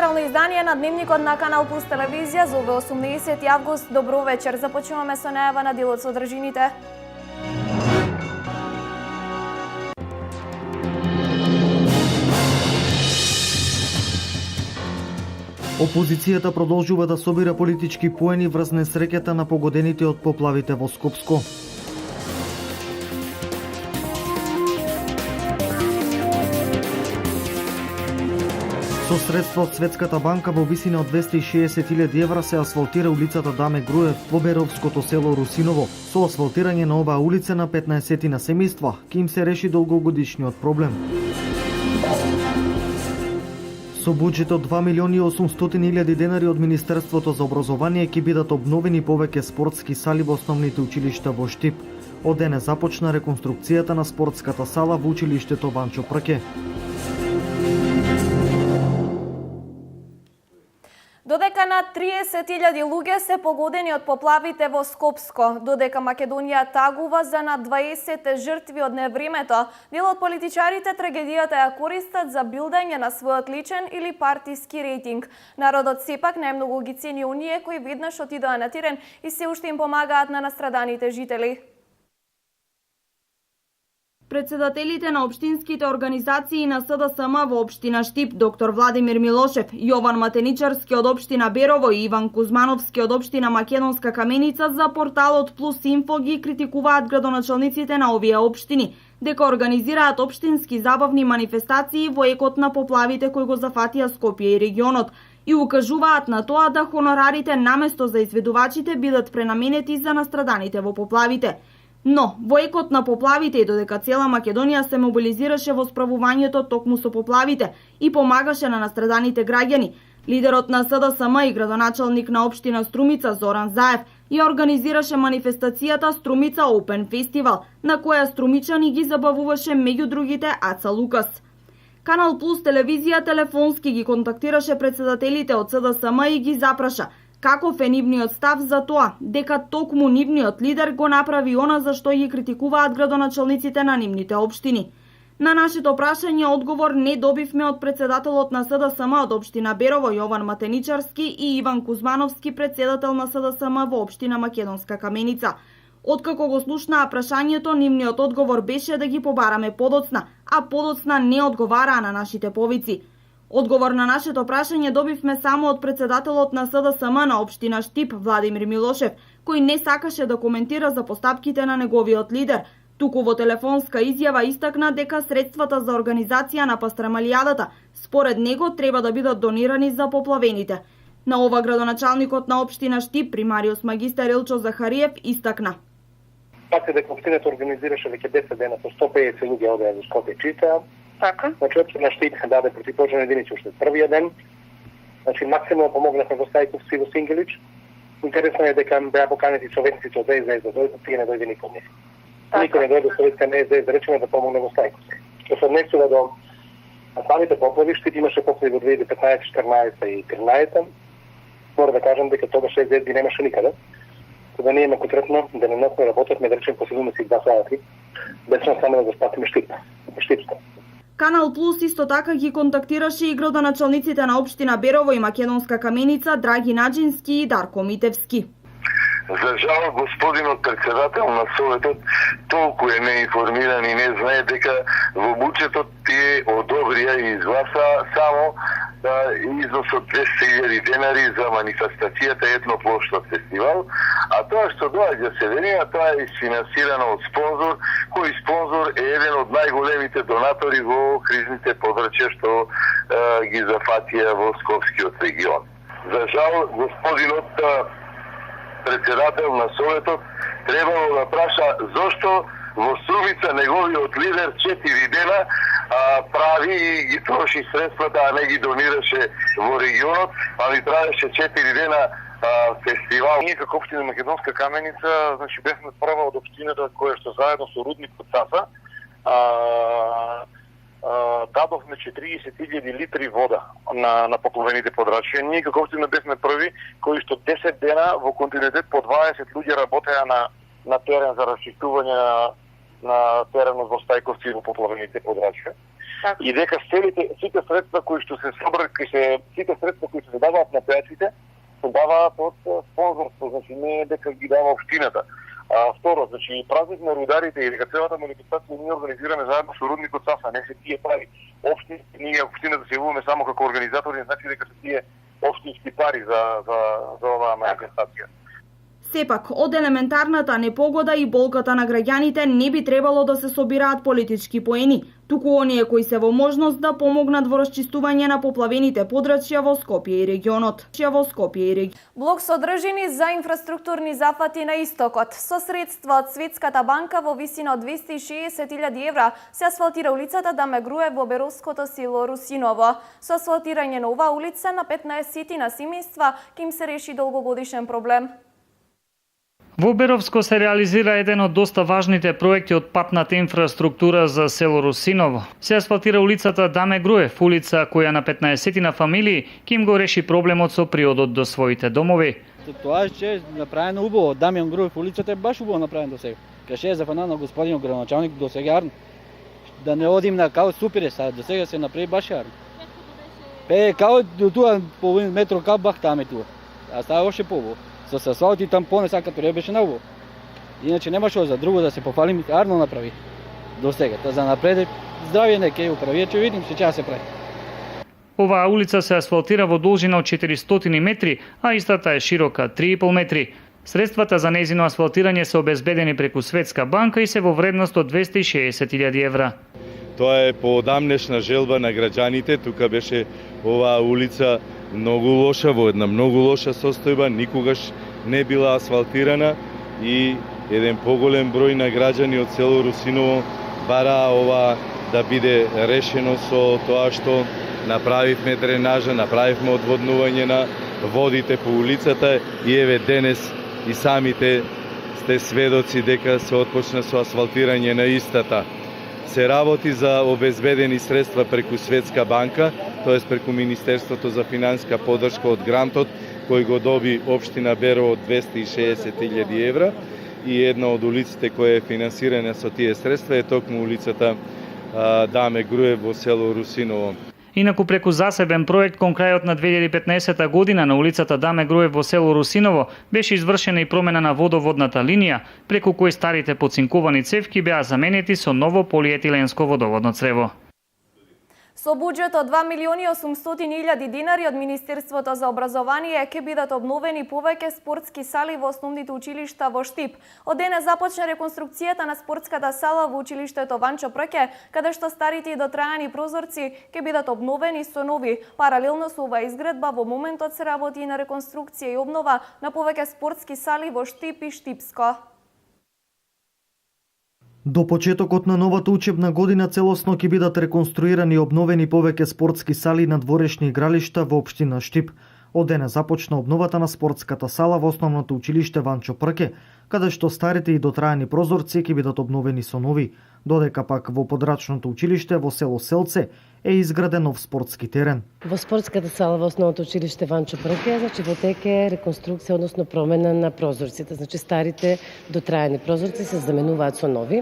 специјално издание на Дневникот на Канал Плюс телевизија за овој 18 август. Добро вечер. Започнуваме со најава на делот содржините. Опозицијата продолжува да собира политички поени врз несреќата на погодените од поплавите во Скопско. Со средства од Светската банка во висина од 260.000 евра се асфалтира улицата Даме Груев во Беровското село Русиново. Со асфалтирање на оваа улица на 15 на семејства ќе им се реши долгогодишниот проблем. Со буџет од 2.800.000 денари од Министерството за образование ќе бидат обновени повеќе спортски сали во основните училишта во Штип. Од денес започна реконструкцијата на спортската сала во училиштето Ванчо Прке. Додека на 30.000 луѓе се погодени од поплавите во Скопско, додека Македонија тагува за над 20 жртви од невремето, дел од политичарите трагедијата ја користат за билдање на својот личен или партиски рейтинг. Народот сепак најмногу ги цени оние кои веднаш отидоа на терен и се уште им помагаат на настраданите жители. Председателите на општинските организации на СДСМ во општина Штип, доктор Владимир Милошев, Јован Матеничарски од општина Берово и Иван Кузмановски од општина Македонска Каменица за порталот Плюс Инфо ги критикуваат градоначалниците на овие општини, дека организираат општински забавни манифестации во екот на поплавите кои го зафатија Скопје и регионот и укажуваат на тоа да хонорарите наместо за изведувачите бидат пренаменети за настраданите во поплавите. Но, во екот на поплавите и додека цела Македонија се мобилизираше во справувањето токму со поплавите и помагаше на настраданите граѓани, лидерот на СДСМ и градоначалник на општина Струмица Зоран Заев ја организираше манифестацијата Струмица Open Festival, на која струмичани ги забавуваше меѓу другите Аца Лукас. Канал Плюс телевизија телефонски ги контактираше председателите од СДСМ и ги запраша каков е нивниот став за тоа, дека токму нивниот лидер го направи она за што ги критикуваат градоначалниците на нивните општини. На нашето прашање одговор не добивме од председателот на СДСМ од општина Берово Јован Матеничарски и Иван Кузмановски, председател на СДСМ во општина Македонска Каменица. Откако го слушнаа прашањето, нивниот одговор беше да ги побараме подоцна, а подоцна не одговараа на нашите повици. Одговор на нашето прашање добивме само од председателот на СДСМ на општина Штип Владимир Милошев, кој не сакаше да коментира за постапките на неговиот лидер, туку во телефонска изјава истакна дека средствата за организација на пастрамалијадата според него треба да бидат донирани за поплавените. На ова градоначалникот на општина Штип примариус магистар Илчо Захариев истакна. Така дека општината организираше веќе 10 дена со 150 луѓе одеа во Скопје читаа. Така. Значи, општина Штип даде противпожарни единици уште првиот ден. Значи, максимално помогнахме во Стајковски и во Сингелич. Интересно е дека беа поканети советниците од СДС да дојдат, сега не дојде никој од нив. Никој не дојде советска на СДС да речеме да помогне во Стајковски. Што се однесува до самите поплави, Штип имаше поплави во 2015, 14 и 13. Мора да кажам дека тогаш СДС ги немаше никаде. Да ние конкретно денонокно работевме, да речем, по 72 сати, без само да го спатиме Штипско. Канал Плюс исто така ги контактираше и градоначалниците на општина Берово и Македонска Каменица Драги Наџински и Дарко Митевски. За жал, господинот председател на Советот толку е неинформиран и не знае дека во буџетот тие одобрија и изгласа само износ од 200.000 денари за манифестацијата Етноплоштад фестивал, а тоа што доаѓа Северина, тоа е изфинансирано од спонзор, кој спонзор е еден од најголемите донатори во кризните подрачја што ги зафатија во Скопскиот регион. За жал, господинот председател на Советот требало да праша зошто во Струмица неговиот лидер 4 дена прави и ги троши средствата, а не ги донираше во регионот, а ми правеше 4 дена фестивал. Ние како општина Македонска Каменица, значи бевме прва од општината која што заедно со рудникот Саса дадовме 40.000 литри вода на поплавените подрачја. Ние како општина бевме први кои што 10 дена во континуитет по 20 луѓе работеа на терен за расчистување на теренот во Стајковци и во поплавените подрачја. Така. И дека сите средства кои што се собрат, сите средства кои се даваат на пејачите, се даваат од спонзорство, значи не дека ги дава општината. Второ, значи празник на рударите и дека целата манифестација ние организираме заедно со рудникот Сафа, не се тие пари општини, ние општината се јавуваме само како организатори, значи дека се тие општински пари за оваа манифестација. Сепак, од елементарната непогода и болката на граѓаните не би требало да се собираат политички поени, туку оние кои се во можност да помогнат во расчистување на поплавените подрачја во Скопје и регионот. Блок содржини за инфраструктурни зафати на истокот со средства од Светската банка во висина од 260.000 евра се асфалтира улицата Даме Груев во Беровското село Русиново. Со асфалтирање на оваа улица на 15 семејства ќе им се реши долгогодишен проблем. Во Беровско се реализира еден од доста важните проекти од патната инфраструктура за село Русиново. Се асфалтира улицата Даме Груев, улица која на 15 фамилии ќе им го реши проблемот со приодот до своите домови. Тоа е направено убаво. Дамјан Груев улицата е баш убаво направена до сега. Каше е зафанано господинот градоначалник до сега арно. Да не одим на као супере, до сега се направи баш арно. Као до туа половин метро као бах таме туа. А става още по-убаво. Со асфалт и тампоне са като беше на убаво. Иначе немаше за друго да се пофалим, арно направи до сега. Та за напред здравје неке управи, ќе видим што ќе се прави. Оваа улица се асфалтира во должина од 400 метри, а истата е широка 3,5 метри. Средствата за нејзино асфалтирање се обезбедени преку Светска банка и се во вредност од 260.000 евра. Тоа е по одамнешна желба на граѓаните. Тука беше оваа улица многу лоша, во една многу лоша состојба, никогаш не била асфалтирана и еден поголем број на граѓани од село Русиново бараа ова да биде решено со тоа што направивме дренажа, направивме одводнување на водите по улицата и еве денес и самите сте сведоци дека се отпочна со асфалтирање на истата. Се работи за обезбедени средства преку Светска банка, т.е. преку Министерството за финансиска поддршка од грантот кој го доби општина Берово од 260.000 евра и една од улиците која е финансирана со тие средства е токму улицата Даме Груев во село Русиново. Инаку преку засебен проект кон крајот на 2015 година на улицата Даме Груев во село Русиново беше извршена и промена на водоводната линија, преку кој старите поцинкувани цевки беа заменети со ново полиетиленско водоводно црево. Со буџет од 2.800.000 денари од Министерството за образование ќе бидат обновени повеќе спортски сали во основните училишта во Штип. Од денес започна реконструкцијата на спортската сала во училиштето Ванчо Прке, каде што старите и дотрајани прозорци ќе бидат обновени со нови. Паралелно со оваа изградба во моментот се работи и на реконструкција и обнова на повеќе спортски сали во Штип и Штипско. До почетокот на новата учебна година целосно ќе бидат реконструирани и обновени повеќе спортски сали на дворешни игралишта во општина Штип. Од денес започна обновата на спортската сала во основното училиште Ванчо Прке, каде што старите и дотрајани прозорци ќе бидат обновени со нови, додека пак во подрачното училиште во село Селце е изграден нов спортски терен. Во спортската сала во основното училиште Ванчо Прке, значи во тек е реконструкција, односно промена на прозорците, значи старите дотрајани прозорци се заменуваат со нови.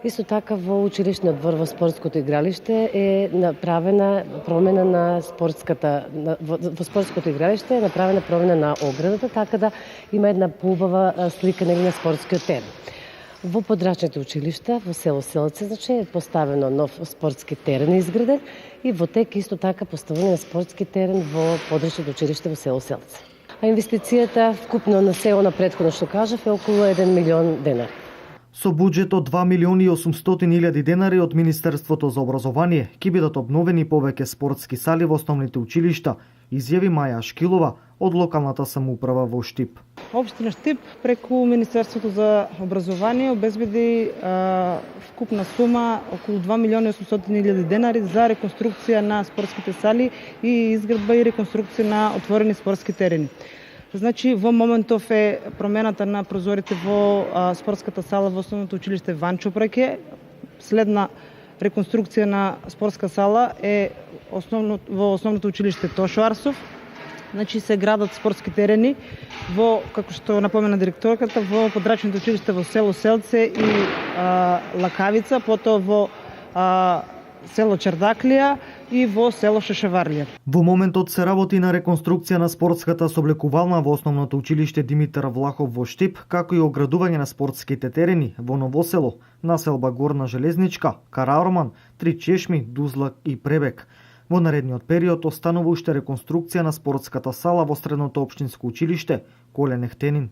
Исто така во училишниот двор во спортското игралиште е направена промена на во спортското игралиште е направена промена на оградата, така да има една поубава слика на спортскиот терен. Во подрачните училишта во село Селце, значи е поставено нов спортски терен изграден и во тек исто така поставено на спортски терен во подрачното училиште во село Селце. А инвестицијата вкупно на село на претходно што кажав е околу 1 милион денари. Со буџет од 2.800.000 денари од Министерството за образование ќе бидат обновени повеќе спортски сали во основните училишта, изјави Маја Шкилова од локалната самоуправа во Штип. Општина Штип преку Министерството за образование обезбеди вкупна сума околу 2.800.000 денари за реконструкција на спортските сали и изградба и реконструкција на отворени спортски терени. Значи, во моментов е промената на прозорите во спортската сала во основното училиште Ванчо Прке. Следна реконструкција на спортска сала е во основното училиште Тошо Арсов. Значи, се градат спортски терени во, како што напомена директорката, во подрачните училишта во село Селце и Лакавица, потоа во село Чердаклија и во село Шешеварлија. Во моментот се работи на реконструкција на спортската сооблекувална во основното училиште Димитар Влахов во Штип, како и оградување на спортските терени во Новосело, населба Горна Железничка, Караорман, Три Чешми, Дузлак и Пребек. Во наредниот период останува уште реконструкција на спортската сала во средното општинско училиште Колен Ехтенин.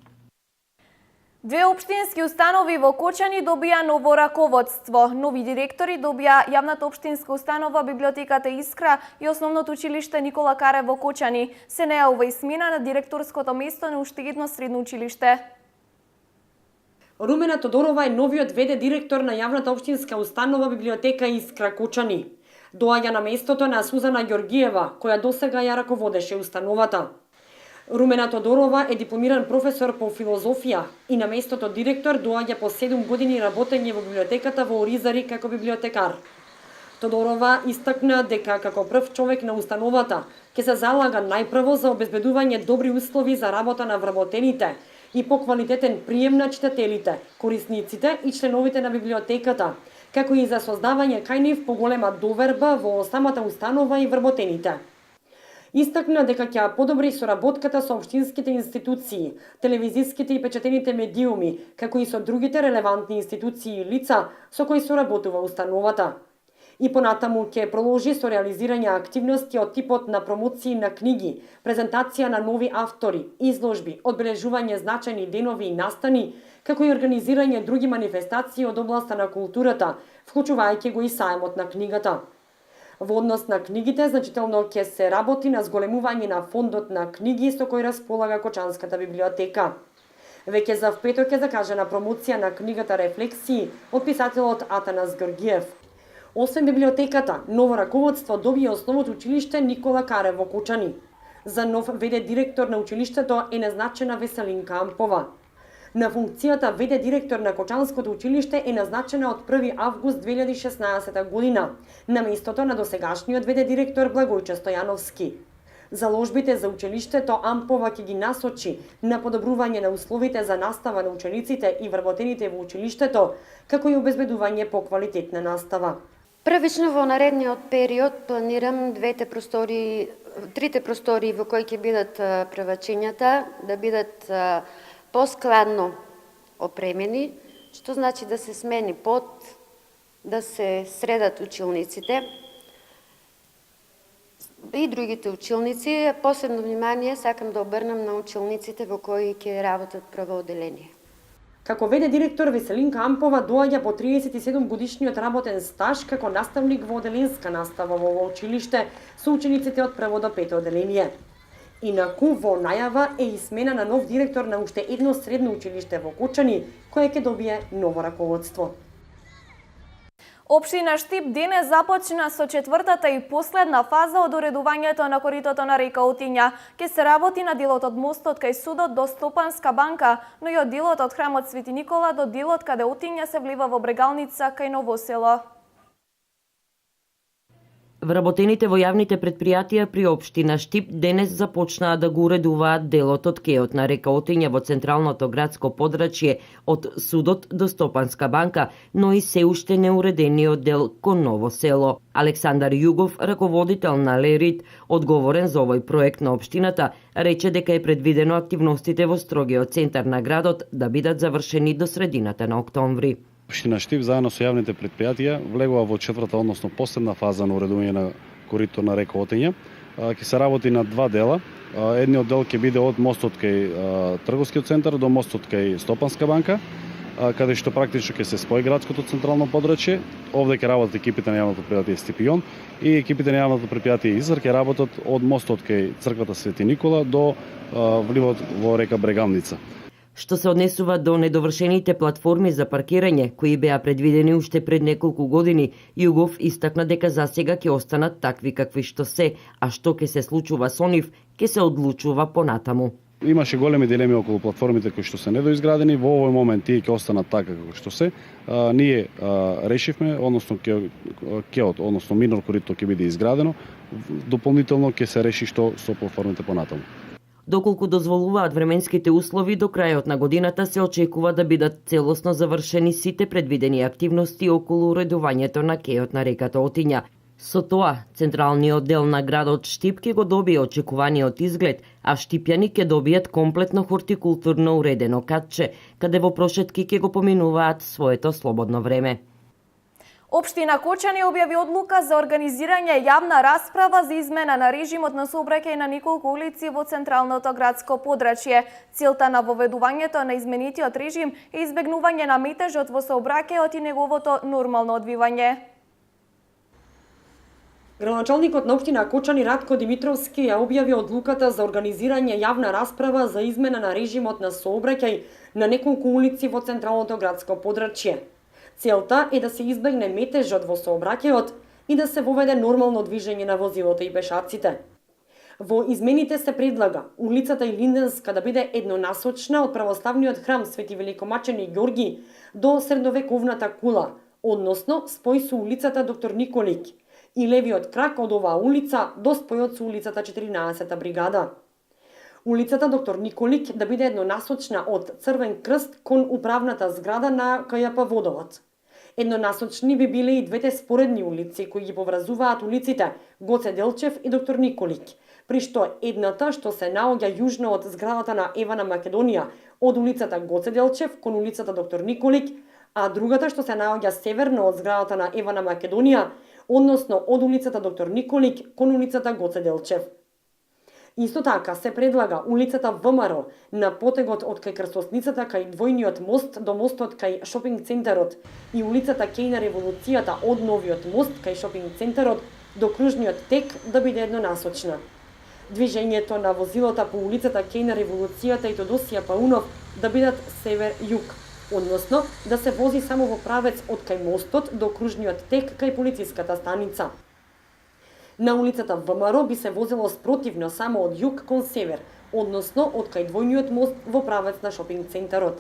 Две општински установи во Кочани добија ново раководство. Нови директори добија јавната општинска установа библиотеката Искра и основното училиште Никола Карев во Кочани. Се најавува и смена на директорското место на уште едно средно училиште. Румена Тодорова е новиот ВД директор на јавната општинска установа библиотека Искра Кочани. Доаѓа на местото на Сузана Ѓоргиева, која досега ја раководеше установата. Румена Тодорова е дипломиран професор по филозофија и на местото директор доаѓа по 7 години работење во библиотеката во Оризари како библиотекар. Тодорова истакна дека како прв човек на установата ќе се залага најпрво за обезбедување добри услови за работа на вработените и поквалитетен прием на читателите, корисниците и членовите на библиотеката, како и за создавање кај нив поголема доверба во самата установа и вработените. Истакна дека ќе подобри соработката со општинските институции, телевизиските и печатените медиуми, како и со другите релевантни институции и лица со кои соработува установата. И понатаму ќе продолжи со реализирање активности од типот на промоции на книги, презентација на нови автори, изложби, одбележување значајни денови и настани, како и организирање други манифестации од областа на културата, вклучувајќи го и сајмот на книгата. Во однос на книгите, значително ќе се работи на зголемување на фондот на книги со кој располага Кочанската библиотека. Веќе за впето ќе закажена промоција на книгата Рефлексии од писателот Атанас Ѓоргиев. Освен библиотеката, ново раководство добија основното училиште Никола Карев во Кочани. За нов ВД директор на училиштето е назначена Веселинка Ампова. На функцијата ВД директор на Кочанското училиште е назначена од 1 август 2016 година, на местото на досегашниот ВД директор Благојче Стојановски. Заложбите за училиштето Ампова ќе ги насочи на подобрување на условите за настава на учениците и вработените во училиштето, како и обезбедување поквалитетна настава. Првично во наредниот период планирам трите простори во кои ќе бидат превачењата да бидат поскладно опремени, што значи да се смени под, да се средат училниците и другите училници. Посебно внимание сакам да обрнам на училниците во кои ќе работат прво оделение. Како ВД директор Веселинка Ампова доаѓа по 37 годишниот работен стаж како наставник во оделенска настава во ово училиште со учениците од прво до пето оделение. Инаку во најава е и смена на нов директор на уште едно средно училиште во Кочани, кое ќе добие ново раководство. Општина Штип денес започна со четвртата и последна фаза од уредувањето на коритото на река Отиња. Ке се работи на делот од мостот кај судот до Стопанска банка, но и од делот од храмот Свети Никола до делот каде Отиња се влива во Брегалница кај Новосело. Вработените во јавните предпријатија при општина Штип денес започнаа да го уредуваат делот од кеот на река Отиња во централното градско подрачје од судот до Стопанска банка, но и се уште неуредениот дел кон Новосело. Александар Југов, раководител на Лерит, одговорен за овој проект на општината, рече дека е предвидено активностите во строгиот центар на градот да бидат завршени до средината на октомври. Општина Штип заедно со јавните предпријатија влегува во четврта, односно последна фаза на уредување на корито на река Отиња. Ќе се работи на два дела. Едниот дел ќе биде од мостот кај трговскиот центар до мостот кај Стопанска банка, каде што практично ќе се спои градското централно подрачје. Овде ќе работат екипите на јавното предпријатие Стипион и екипите на јавното предпријатие Изар ќе работат од мостот кај црквата Свети Никола до вливот во река Брегалница. Што се однесува до недовршените платформи за паркирање, кои беа предвидени уште пред неколку години, Југов истакна дека засега ќе останат такви какви што се, а што ќе се случува со нив, ќе се одлучува понатаму. Имаше големи дилеми околу платформите кои што се недоизградени, во овој момент тие ќе останат така како што се. Ние решивме, односно кеот, односно минор корито ќе биде изградено, дополнително ќе се реши што со платформите понатаму. Доколку дозволуваат временските услови, до крајот на годината се очекува да бидат целосно завршени сите предвидени активности околу уредувањето на кејот на реката Отиња. Со тоа, централниот дел на градот Штип ќе го добие очекуваниот изглед, а штипјани ќе добијат комплетно хортикултурно уредено катче, каде во прошетки ќе го поминуваат своето слободно време. Општина Кочани објави одлука за организирање јавна расправа за измена на режимот на сообраќај на неколку улици во централното градско подрачје. Целта на воведувањето на изменитиот режим е избегнување на метежот во сообраќајот и неговото нормално одвивање. Градоначалникот на општина Кочани Радко Димитровски ја објави одлуката за организирање јавна расправа за измена на режимот на сообраќај на неколку улици во централното градско подрачје. Целта е да се избегне метежот во сообраќајот и да се воведе нормално движење на возилото и пешаците. Во измените се предлага улицата Илинденска да биде еднонасочна од православниот храм Свети Великомачени Ѓорги до средновековната кула, односно спој со улицата Доктор Николик, и левиот крак од оваа улица до спојот со улицата 14-та бригада. Улицата Доктор Николик да биде еднонасочна од Црвен крст кон управната зграда на КЈП Водовод. Еднонасочни би биле и двете споредни улици кои ги поврзуваат улиците Гоце Делчев и Доктор Николик, при што едната што се наоѓа јужно од зградата на Евана Македонија од улицата Гоце Делчев кон улицата Доктор Николик, а другата што се наоѓа северно од зградата на Евана Македонија, односно од улицата Доктор Николик кон улицата Гоце Делчев. Исто така се предлага улицата ВМРО на потегот од кај крстосницата кај двојниот мост до мостот кај шопинг центарот и улицата кај на Револуцијата од новиот мост кај шопинг центарот до кружниот тек да биде еднонасочна. Движењето на возилата по улицата кај на Револуцијата и Тодосија Паунов да бидат север-југ, односно да се вози само во правец од кај мостот до кружниот тек кај полициската станица. На улицата ВМРО би се возело спротивно само од југ кон север, односно од кај двојниот мост во правец на шопинг центарот.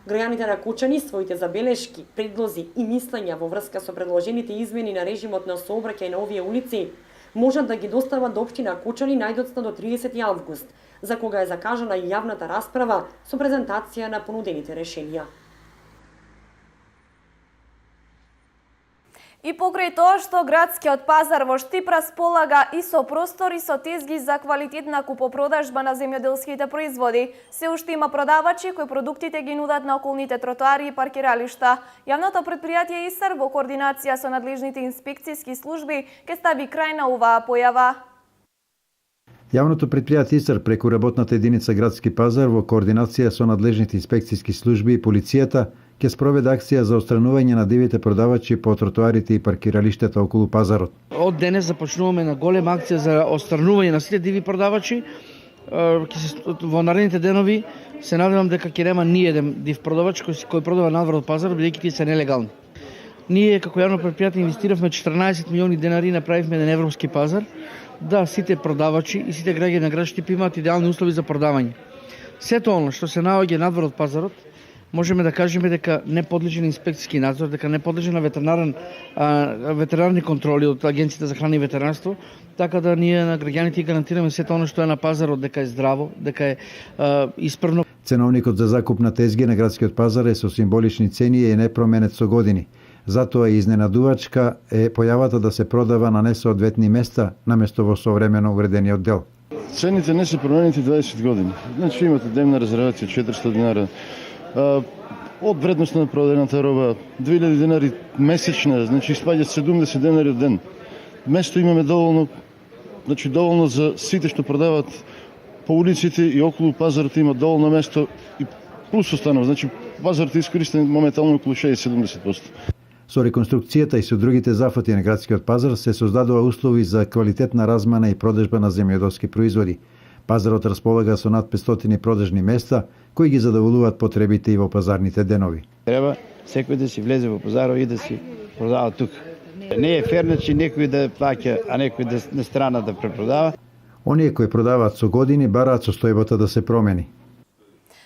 Граѓаните на Кочани своите забелешки, предлози и мислења во врска со предложените измени на режимот на сообраќај на овие улици можат да ги достават до општина Кочани најдоцна до 30 август, за кога е закажана и јавната расправа со презентација на понудените решенија. И покрај тоа што градскиот пазар во Штип располага и со простори со тезги за квалитетна купопродажба на земјоделските производи, се уште има продавачи кои продуктите ги нудат на околните тротоари и паркиралишта. Јавното претпријатие ИСР во координација со надлежните инспекцијски служби ќе стави крај на оваа појава. Јавното претпријатие ИСР преку работната единица Градски пазар во координација со надлежните инспекцијски служби и полицијата ќе спроведе акција за отстранување на дивите продавачи по тротоарите и паркиралиштата околу пазарот. Од денес започнуваме на голема акција за отстранување на сите диви продавачи. Во наредните денови се надевам дека ќе нема ни еден див продавач кој продава надвор од пазарот, бидејќи тие се нелегални. Ние како јавно претпријатие инвестиравме 14 милиони денари и направивме еден европски пазар, да сите продавачи и сите граѓани на град Штип имаат идеални услови за продавање. Сето она што се наоѓа надвор од пазарот, можеме да кажеме дека не подлежи на инспекцијски надзор, дека не подлежи на ветеринарни контроли од Агенцијата за храна и ветеринарство, така да ние на граѓаните гарантираме сето она што е на пазарот дека е здраво, дека е исправно. Ценовникот за закуп на тезги на градскиот пазар е со символични цени и е непроменет со години. Затоа и изненадувачка е појавата да се продава на несоодветни места наместо во современо уредениот дел. Цените не се променети 20 години. Значи имате дневна резервација 400 динари. Од вредноста на продадената роба 2000 денари месечна, значи испаѓа 70 денари од ден. Место имаме доволно за сите што продават по улиците и околу пазарот има доволно место и плюс останува, значи пазарот е искористен моментално околу 60-70%. Со реконструкцијата и со другите зафати на градскиот пазар се создадува услови за квалитетна размена и продажба на земјоделски производи. Пазарот располага со над 500 продажни места кои ги задоволуваат потребите и во пазарните денови. Треба секој да си влезе во пазарот и да си продава тук. Не е фер, значи некој да плаќа, а некој да на страна да препродава. Оние кои продаваат со години бараат состојбата да се промени.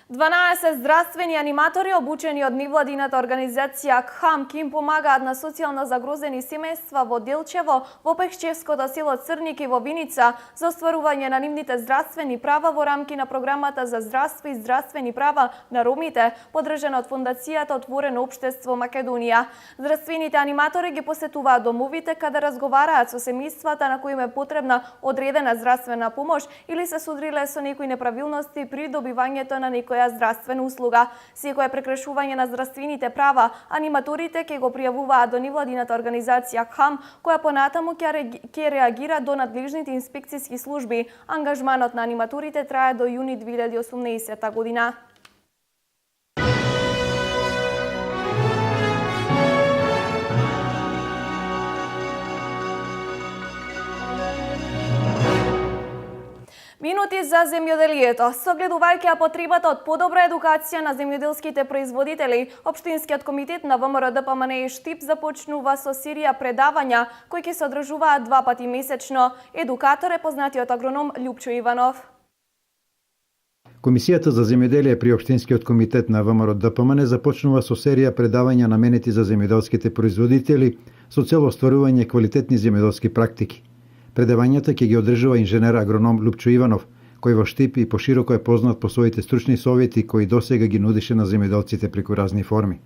12 здравствени аниматори, обучени од невладината организација КХАМ, ки им помагаат на социјално загрозени семејства во Делчево, во Пехчевското село Црник и во Виница, за остварување на нивните здравствени права во рамки на програмата за здравство и здравствени права на ромите, подржана од Фондацијата Отворено општество Македонија. Здравствените аниматори ги посетуваат домовите каде разговараат со семејствата на кои им е потребна одредена здравствена помош или се судриле со некои неправилности при добивањето на некоја здравствена услуга. Секое прекршување на здравствените права, аниматорите ќе го пријавуваат до невладината организација КХАМ, која понатаму ќе реагира до надлежните инспекцијски служби. Ангажманот на аниматорите трае до јуни 2018 година. Минути за земјоделието. Согледувајќи потребата од подобра едукација на земјоделските производители, Општинскиот комитет на ВМРО ДПМН Штип започнува со серија предавања кои ќе се одржуваат 2 пати месечно. Едукатор е познатиот агроном Љупчо Иванов. Комисијата за земјоделие при Општинскиот комитет на ВМРО ДПМН започнува со серија предавања наменети за земјоделските производители со цел остварување квалитетни земјоделски практики. Предавањата ќе ги одржува инженер агроном Љупчо Иванов, кој во Штип и пошироко е познат по своите стручни совети кои досега ги нудише на земјоделците преку разни форми.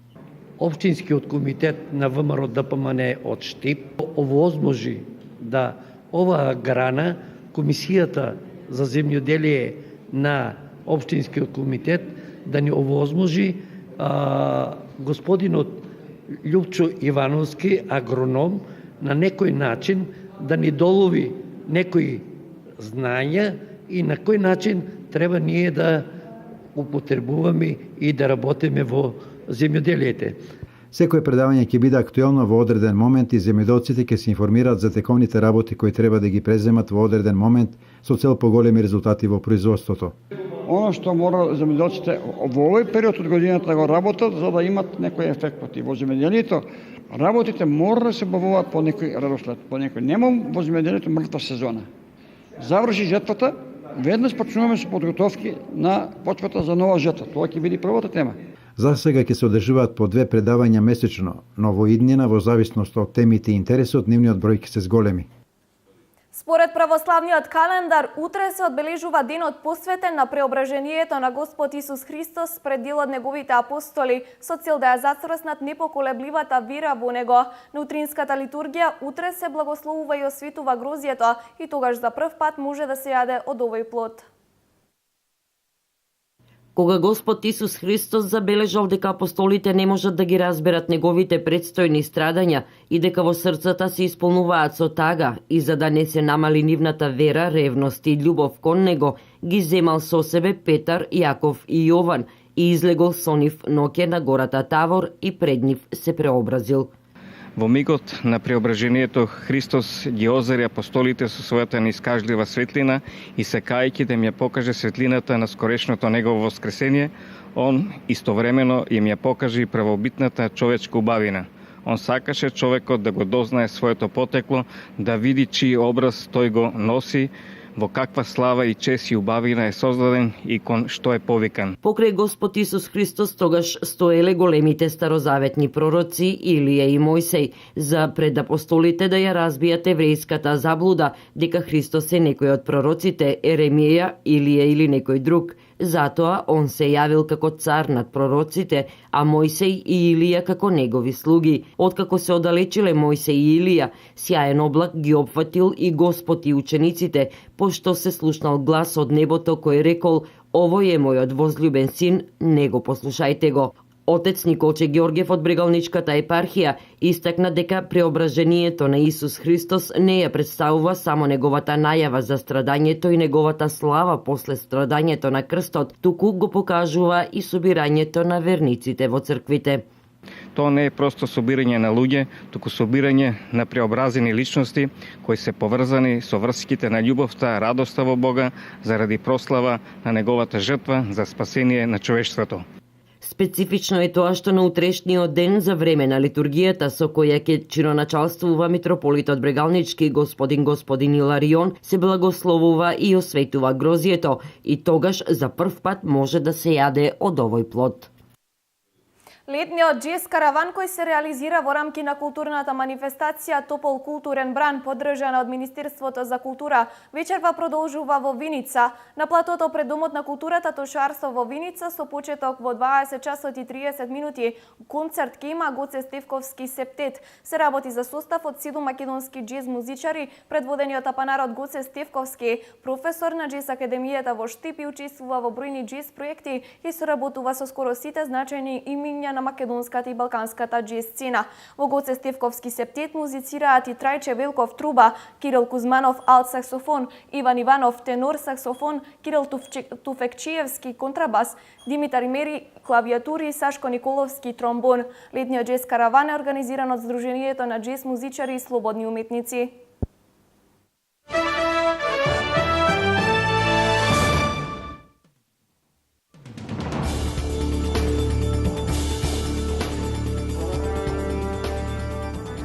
Општинскиот комитет на ВМРО ДПМН од Штип овозможи да оваа грана, Комисијата за земјоделие на Општинскиот комитет, да ни овозможи господинот Љупчо Ивановски, агроном, на некој начин да ни долови некои знања и на кој начин треба ние да употребуваме и да работиме во земјоделието. Секое предавање ќе биде актуелно во одреден момент и земјоделците ќе се информираат за тековните работи кои треба да ги преземат во одреден момент со цел поголеми резултати во производството. Оно што мора земјоделците во овој период од годината да го работат за да имат некој ефект. Во земјоделието работите мора да се бавуваат по некој редослед, по некој. Нема во земјоделието мртва сезона. Заврши жетвата, веднаш почнуваме со подготовки на почвата за нова жетва. Тоа ќе биде првата тема. За сега ќе се одржуваат по 2 предавања месечно, но во иднина во зависност од темите и интересот нивниот број ќе се зголеми. Според православниот календар, утре се одбележува денот посветен на преображението на Господ Исус Христос пред дел од неговите апостоли, со цел да ја зацрснат непоколебливата вера во него. На утринската литургија утре се благословува и осветува грозјето и тогаш за прв пат може да се јаде од овој плод. Кога Господ Исус Христос забележал дека апостолите не можат да ги разберат неговите предстојни страдања и дека во срцата се исполнуваат со тага и за да не се намали нивната вера, ревност и љубов кон него, ги земал со себе Петар, Јаков и Јован и излегол со нив ноќе на гората Тавор и пред нив се преобразил. Во мигот на преображението Христос ги озари апостолите со својата неискажлива светлина и сакајќи да им ја покаже светлината на скорешното негово воскресение, он истовремено им ја покаже и правобитната човечка убавина. Он сакаше човекот да го дознае своето потекло, да види чиј образ тој го носи, во каква слава и чест и убавина е создаден и кон што е повикан. Покрај Господ Исус Христос тогаш стоеле големите старозаветни пророци Илија и Мојсей за пред апостолите да ја разбијат еврејската заблуда дека Христос е некој од пророците, Еремија, Илија или некој друг. Затоа он се јавил како цар над пророците, а Мојсей и Илија како негови слуги. Откако се оддалечиле Мојсей и Илија, сјаен облак ги опфатил и Господ и учениците, пошто се слушнал глас од небото кој рекол: "Овој е мојот возлюбен син, него послушајте го." Отец Николче Ѓорѓев од Брегалничката епархија истакна дека преображението на Исус Христос не ја представува само неговата најава за страдањето и неговата слава после страдањето на крстот, туку го покажува и собирањето на верниците во црквите. Тоа не е просто собирање на луѓе, туку собирање на преобразени личности кои се поврзани со врските на љубовта, радоста во Бога заради прослава на неговата жртва за спасение на човештвото. Специфично е тоа што на утрешниот ден за време на литургијата со која ќе чиноначалствува митрополитот Брегалнички господин Иларион се благословува и осветува грозието и тогаш за прв пат може да се јаде од овој плод. Летниот джез караван кој се реализира во рамки на културната манифестација Топол културен бран, поддржана од Министерството за култура, вечерва продолжува во Виница. На платото пред Домот на културата Тошарство во Виница со почеток во 20 часот и 30 минути. Концерт ќе има Гоце Стевковски септет. Се работи за состав од 7 македонски джез музичари, предводени од апанарот Гоце Стевковски, професор на джез академијата во Штип и учествува во бројни джез проекти и соработува со скоро сите значајни имиња на македонската и балканската джез сцена. Во Гоце Стевковски септет музицираат и Трајче Велков труба, Кирил Кузманов алт саксофон, Иван Иванов тенор саксофон, Кирил Туфекчиевски контрабас, Димитар Мери клавиатури, Сашко Николовски тромбон. Летниот джез караван е организиран од Сдруженијето на джез музичари и слободни уметници.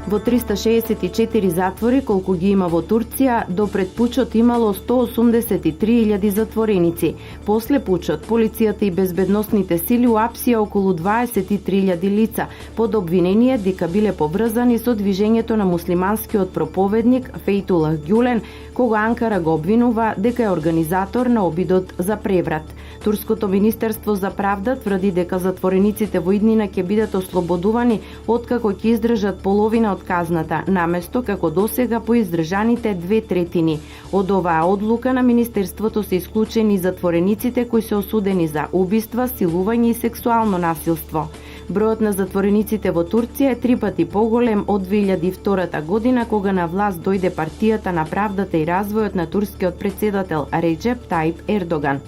Во 364 затвори, колку ги има во Турција, до пред пучот имало 183.000 затвореници. После пучот, полицијата и безбедносните сили уапсија околу 23.000 лица, под обвинение дека биле поврзани со движењето на муслиманскиот проповедник Фейтулах Гюлен, кога Анкара го обвинува дека е организатор на обидот за преврат. Турското Министерство за правда тврди дека затворениците во иднина ќе бидат ослободувани откако ќе издржат половина од казната, наместо како досега по издржаните 2/3. Од оваа одлука на Министерството се исклучени затворениците кои се осудени за убиства, силување и сексуално насилство. Бројот на затворениците во Турција е 3 пати поголем од 2002 година, кога на власт дојде партијата на правдата и развојот на турскиот председател Реджеп Таип Ердоган.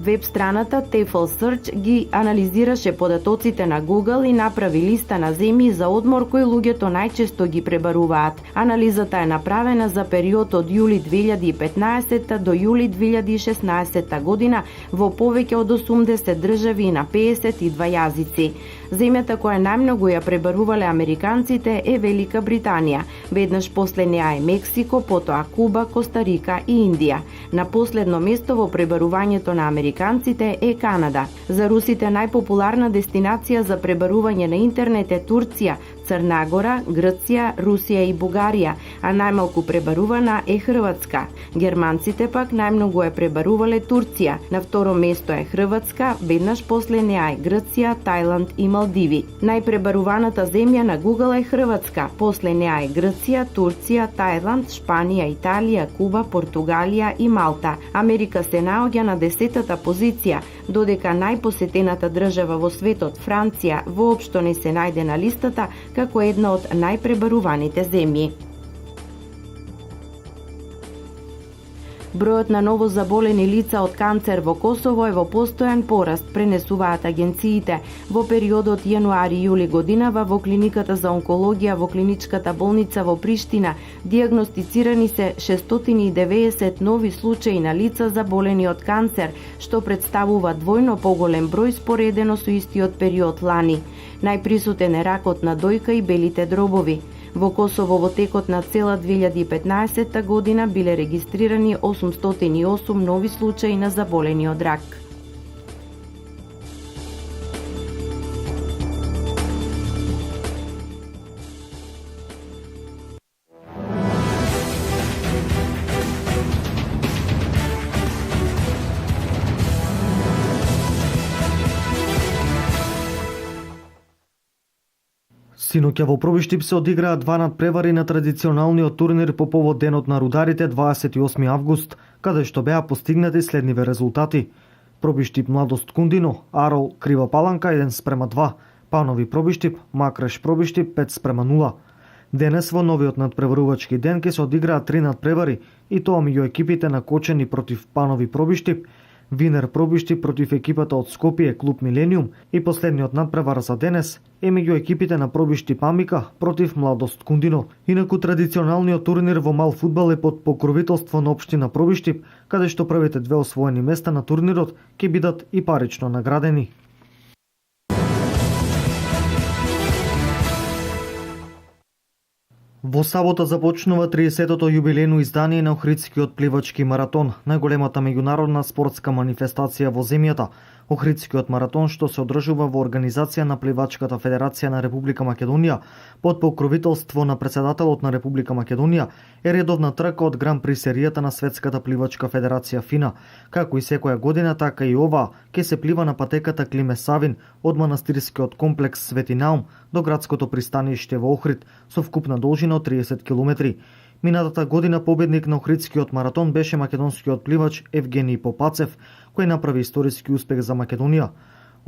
Веб страната TEFL Search ги анализираше податоците на Google и направи листа на земји за одмор кои луѓето најчесто ги пребаруваат. Анализата е направена за период од јули 2015 до јули 2016 година во повеќе од 80 држави и на 52 јазици. Земјата која најмногу ја пребарувале американците е Велика Британија. Веднаш после неа е Мексико, потоа Куба, Коста Рика и Индија. На последно место во пребарувањето на американците е Канада. За русите најпопуларна дестинација за пребарување на интернет е Турција, Црна Гора, Грција, Русија и Бугарија, а најмалку пребарувана е Хрватска. Германците пак најмногу е пребарувале Турција. На второ место е Хрватска, веднаш после неа е Грција, Тајланд и Малдиви. Најпребаруваната земја на Google е Хрватска, после неа е Грција, Турција, Тајланд, Шпанија, Италија, Куба, Португалија и Малта. Америка се наоѓа на 10-та позиција, додека најпосетената држава во светот, Франција, воопшто не се најде на листата како една од најпребаруваните земји. Бројот на ново заболени лица од канцер во Косово е во постојан пораст, пренесуваат агенциите. Во периодот јануари-јули годинава во клиниката за онкологија во клиничката болница во Приштина дијагностицирани се 690 нови случаи на лица заболени од канцер, што представува двојно поголем број споредено со истиот период лани. Најприсутен е ракот на дојка и белите дробови. Во Косово во текот на цела 2015 година биле регистрирани 808 нови случаи на заболени од рак. Синоќа во Пробиштип се одиграа два надпревари на традиционалниот турнир по повод Денот на рударите 28 август, каде што беа постигнати следниве резултати. Пробиштип Младост Кундино, Арол Крива Паланка 1:2, Панови Пробиштип, Макреш Пробиштип 5:0. Денес во новиот надпреварувачки ден ќе се одиграат три надпревари, и тоа меѓу екипите на Кочени против Панови Пробиштип, Винер пробишти против екипата од Скопје, клуб Милениум, и последниот надпревар за денес е меѓу екипите на Пробишти Памика против Младост Кундино. Инаку традиционалниот турнир во мал фудбал е под покровителство на општина Пробишти, каде што првите две освоени места на турнирот ќе бидат и парично наградени. Во сабота започнува 30-тото јубилејно издание на Охридскиот пливачки маратон, најголемата меѓународна спортска манифестација во земјата. Охридскиот маратон, што се одржува во организација на Пливачката федерација на Република Македонија, под покровителство на председателот на Република Македонија, е редовна трка од Гран При серијата на Светската пливачка федерација ФИНА. Како и секоја година, така и оваа ќе се плива на патеката Климе Савин од манастирскиот комплекс Свети Наум до градското пристаниште во Охрид со вкупна должина од 30 километри. Минатата година победник на Охридскиот маратон беше македонскиот пливач Евгений Попацев, кој направи историски успех за Македонија.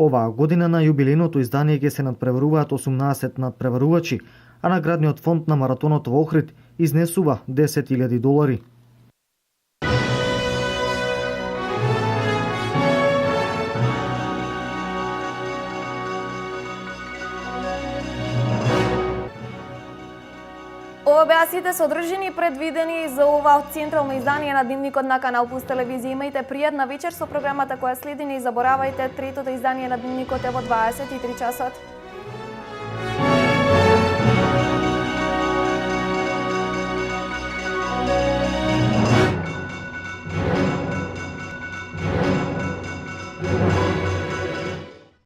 Оваа година на јубилејното издание ќе се надпреваруваат 18 надпреварувачи, а наградниот фонд на маратонот во Охрид изнесува $10,000. Ова беа сите содржини предвидени за ова централно издание на Дневникот на Канал Плюс телевизија. Имајте пријатна вечер со програмата која следи. Не заборавајте, третото издание на Дневникот е во 23 часот.